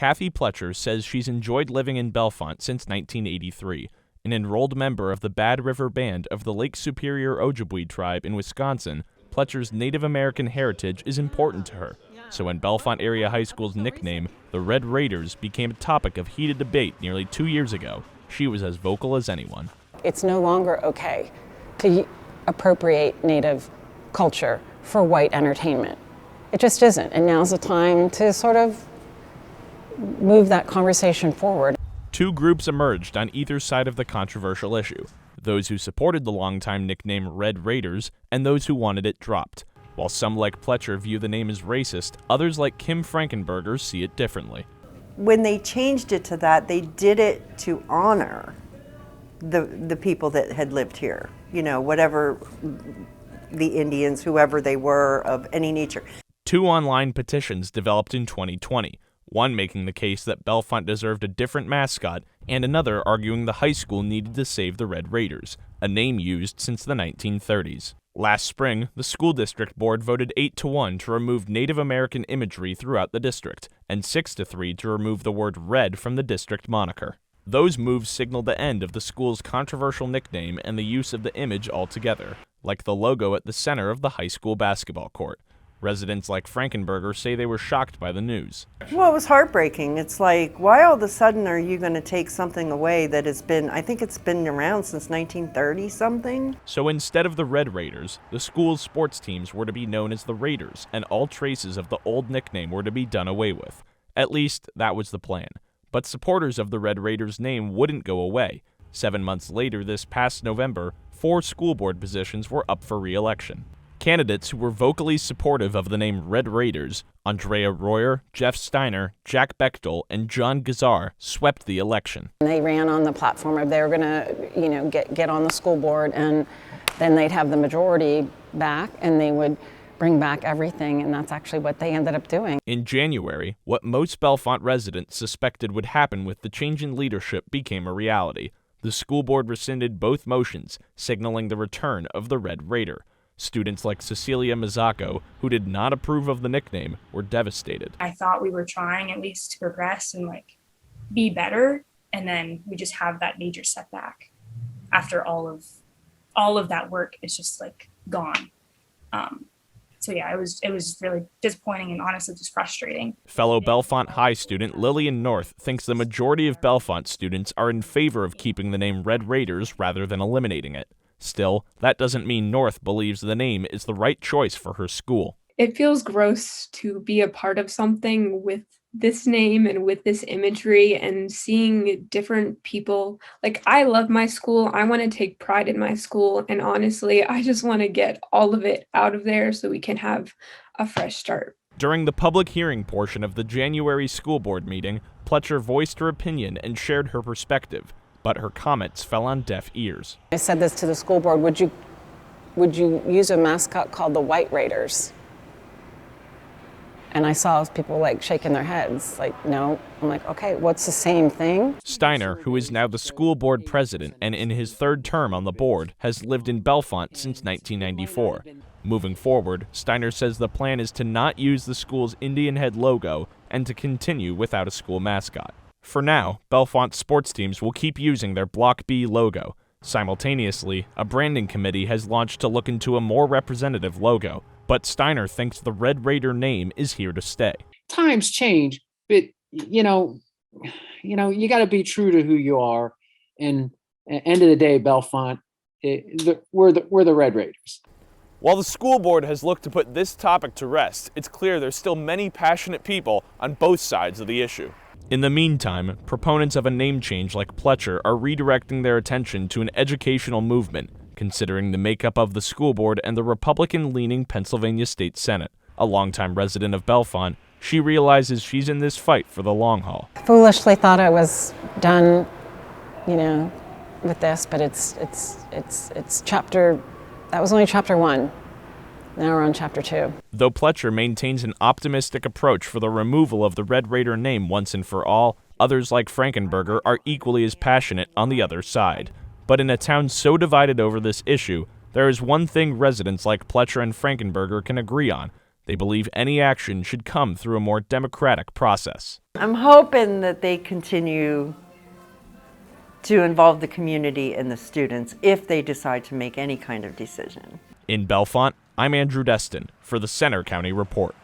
Kathy Pletcher says she's enjoyed living in Bellefonte since 1983. An enrolled member of the Bad River Band of the Lake Superior Ojibwe tribe in Wisconsin, Pletcher's Native American heritage is important to her. So when Bellefonte Area High School's nickname, the Red Raiders, became a topic of heated debate nearly 2 years ago, she was as vocal as anyone. It's no longer okay to appropriate Native culture for white entertainment. It just isn't, and now's the time to sort of move that conversation forward. Two groups emerged on either side of the controversial issue: those who supported the longtime nickname Red Raiders and those who wanted it dropped. While some like Pletcher view the name as racist, others like Kim Frankenberger see it differently. When they changed it to that, they did it to honor the people that had lived here, you know, whatever the Indians, whoever they were, of any nature. Two online petitions developed in 2020, one making the case that Bellefonte deserved a different mascot, and another arguing the high school needed to save the Red Raiders, a name used since the 1930s. Last spring, the school district board voted 8-1 to remove Native American imagery throughout the district, and 6-3 to remove the word red from the district moniker. Those moves signaled the end of the school's controversial nickname and the use of the image altogether, like the logo at the center of the high school basketball court. Residents like Frankenberger say they were shocked by the news. Well, it was heartbreaking. It's like, why all of a sudden are you going to take something away that has been, I think it's been around since 1930 something? So instead of the Red Raiders, the school's sports teams were to be known as the Raiders, and all traces of the old nickname were to be done away with. At least, that was the plan. But supporters of the Red Raiders name wouldn't go away. 7 months later, this past November, 4 school board positions were up for re-election. Candidates who were vocally supportive of the name Red Raiders, Andrea Royer, Jeff Steiner, Jack Bechtel, and John Gazar, swept the election. They ran on the platform of they were going to, get on the school board, and then they'd have the majority back, and they would bring back everything, and that's actually what they ended up doing. In January, what most Bellefonte residents suspected would happen with the change in leadership became a reality. The school board rescinded both motions, signaling the return of the Red Raider. Students like Cecilia Mazzacco, who did not approve of the nickname, were devastated. I thought we were trying at least to progress and be better, and then we just have that major setback after all of that work is just gone. So yeah, it was really disappointing and honestly just frustrating. Fellow Bellefonte High student Lillian North thinks the majority of Bellefonte students are in favor of keeping the name Red Raiders rather than eliminating it. Still, that doesn't mean North believes the name is the right choice for her school. It feels gross to be a part of something with this name and with this imagery and seeing different people. I love my school. I want to take pride in my school. And honestly, I just want to get all of it out of there so we can have a fresh start. During the public hearing portion of the January school board meeting, Pletcher voiced her opinion and shared her perspective. But her comments fell on deaf ears. I said this to the school board, would you use a mascot called the White Raiders? And I saw people shaking their heads, no. I'm like, okay, what's the same thing? Steiner, who is now the school board president and in his 3rd term on the board, has lived in Bellefonte since 1994. Moving forward, Steiner says the plan is to not use the school's Indian head logo and to continue without a school mascot. For now, Bellefonte sports teams will keep using their Block B logo. Simultaneously, a branding committee has launched to look into a more representative logo, but Steiner thinks the Red Raider name is here to stay. Times change, but you got to be true to who you are. And at the end of the day, Bellefonte, we're the Red Raiders. While the school board has looked to put this topic to rest, it's clear there's still many passionate people on both sides of the issue. In the meantime, proponents of a name change like Pletcher are redirecting their attention to an educational movement, considering the makeup of the school board and the Republican-leaning Pennsylvania State Senate. A longtime resident of Bellefonte, she realizes she's in this fight for the long haul. Foolishly thought I was done, with this, but it's that was only chapter 1. Now we're on chapter 2. Though Pletcher maintains an optimistic approach for the removal of the Red Raider name once and for all, others like Frankenberger are equally as passionate on the other side. But in a town so divided over this issue, there is one thing residents like Pletcher and Frankenberger can agree on: They believe any action should come through a more democratic process. I'm hoping that they continue to involve the community and the students if they decide to make any kind of decision. In Bellefonte, I'm Andrew Destin for the Center County Report.